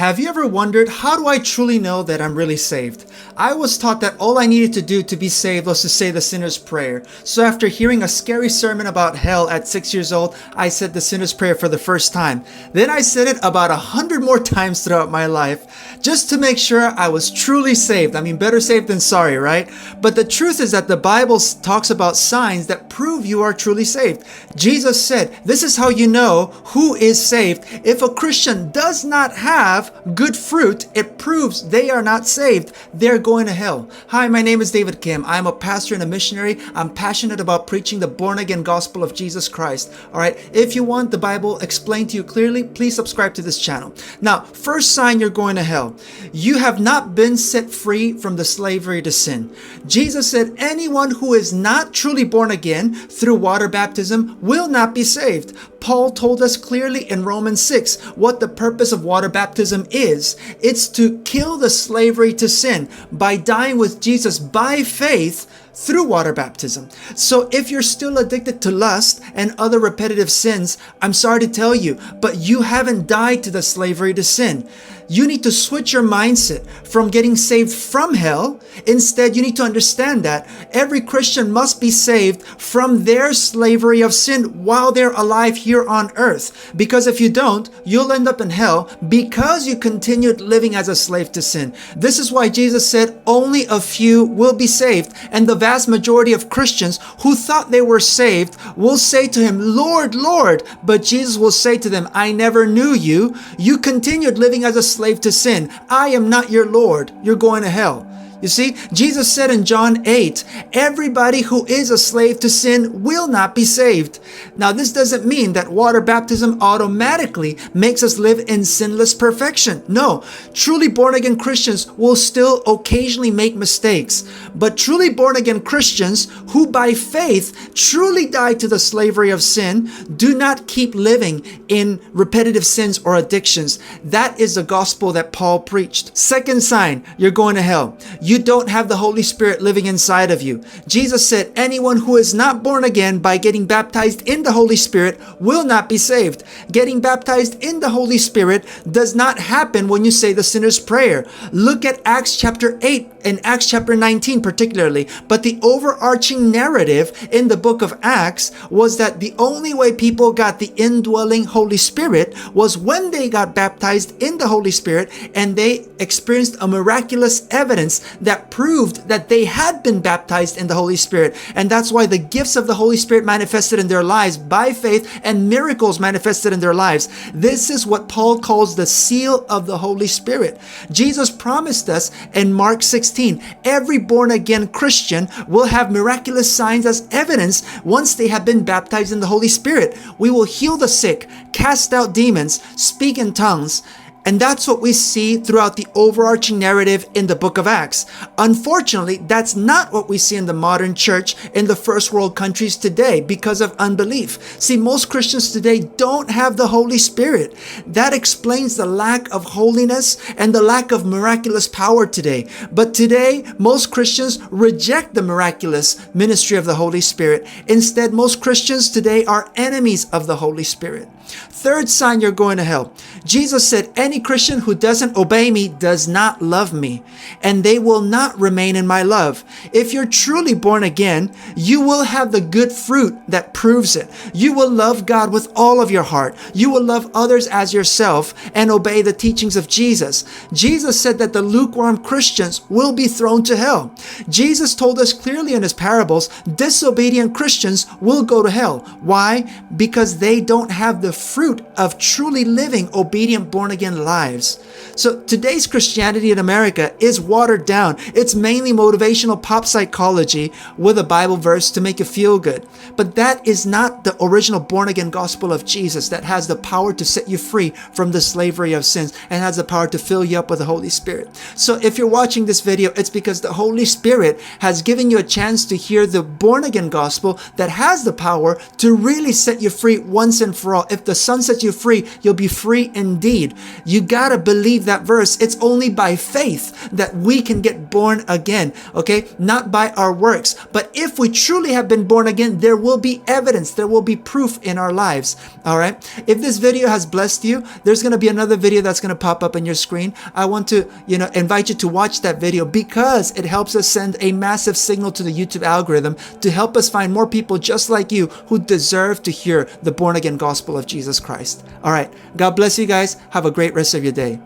Have you ever wondered, how do I truly know that I'm really saved? I was taught that all I needed to do to be saved was to say the sinner's prayer. So after hearing a scary sermon about hell at 6 years old, I said the sinner's prayer for the first time. Then I said it about 100 more times throughout my life, just to make sure I was truly saved. I mean, better safe than sorry, right? But the truth is that the Bible talks about signs that prove you are truly saved. Jesus said, this is how you know who is saved. If a Christian does not have good fruit, it proves they are not saved. They're going to hell. Hi, my name is David Kim. I'm a pastor and a missionary. I'm passionate about preaching the born-again gospel of Jesus Christ. All right. If you want the Bible explained to you clearly, please subscribe to this channel. Now, first sign you're going to hell. You have not been set free from the slavery to sin. Jesus said, anyone who is not truly born again through water baptism will not be saved. Paul told us clearly in Romans 6 what the purpose of water baptism is. It's to kill the slavery to sin by dying with Jesus by faith through water baptism. So if you're still addicted to lust and other repetitive sins, I'm sorry to tell you, but you haven't died to the slavery to sin. You need to switch your mindset from getting saved from hell. Instead, you need to understand that every Christian must be saved from their slavery of sin while they're alive here on earth. Because if you don't, you'll end up in hell because you continued living as a slave to sin. This is why Jesus said only a few will be saved. And the vast majority of Christians who thought they were saved will say to him, Lord, Lord. But Jesus will say to them, I never knew you. You continued living as a slave to sin. I am not your Lord. You're going to hell. You see, Jesus said in John 8, everybody who is a slave to sin will not be saved. Now, this doesn't mean that water baptism automatically makes us live in sinless perfection. No, truly born again Christians will still occasionally make mistakes. But truly born again Christians who by faith truly died to the slavery of sin do not keep living in repetitive sins or addictions. That is the gospel that Paul preached. Second sign, you're going to hell. You don't have the Holy Spirit living inside of you. Jesus said anyone who is not born again by getting baptized in the Holy Spirit will not be saved. Getting baptized in the Holy Spirit does not happen when you say the sinner's prayer. Look at Acts chapter 8 and Acts chapter 19 particularly. But the overarching narrative in the book of Acts was that the only way people got the indwelling Holy Spirit was when they got baptized in the Holy Spirit and they experienced a miraculous evidence that proved that they had been baptized in the Holy Spirit. And that's why the gifts of the Holy Spirit manifested in their lives by faith and miracles manifested in their lives. This is what Paul calls the seal of the Holy Spirit. Jesus promised us in Mark 16, every born again Christian will have miraculous signs as evidence once they have been baptized in the Holy Spirit. We will heal the sick, cast out demons, speak in tongues. And that's what we see throughout the overarching narrative in the book of Acts. Unfortunately, that's not what we see in the modern church in the first world countries today because of unbelief. See, most Christians today don't have the Holy Spirit. That explains the lack of holiness and the lack of miraculous power today. But today, most Christians reject the miraculous ministry of the Holy Spirit. Instead, most Christians today are enemies of the Holy Spirit. Third sign you're going to hell. Jesus said, any Christian who doesn't obey me does not love me, and they will not remain in my love. If you're truly born again, you will have the good fruit that proves it. You will love God with all of your heart. You will love others as yourself and obey the teachings of Jesus. Jesus said that the lukewarm Christians will be thrown to hell. Jesus told us clearly in his parables, disobedient Christians will go to hell. Why? Because they don't have the fruit of truly living obedient born-again lives. So today's Christianity in America is watered down. It's mainly motivational pop psychology with a Bible verse to make you feel good. But that is not the original born-again gospel of Jesus that has the power to set you free from the slavery of sins and has the power to fill you up with the Holy Spirit. So if you're watching this video, it's because the Holy Spirit has given you a chance to hear the born-again gospel that has the power to really set you free once and for all. If if the Son sets you free, you'll be free indeed. You gotta believe that verse. It's only by faith that we can get born again, okay? Not by our works. But if we truly have been born again, there will be evidence, there will be proof in our lives, all right? If this video has blessed you, there's gonna be another video that's gonna pop up on your screen. I want to, invite you to watch that video because it helps us send a massive signal to the YouTube algorithm to help us find more people just like you who deserve to hear the born again gospel of Jesus Christ. All right. God bless you guys. Have a great rest of your day.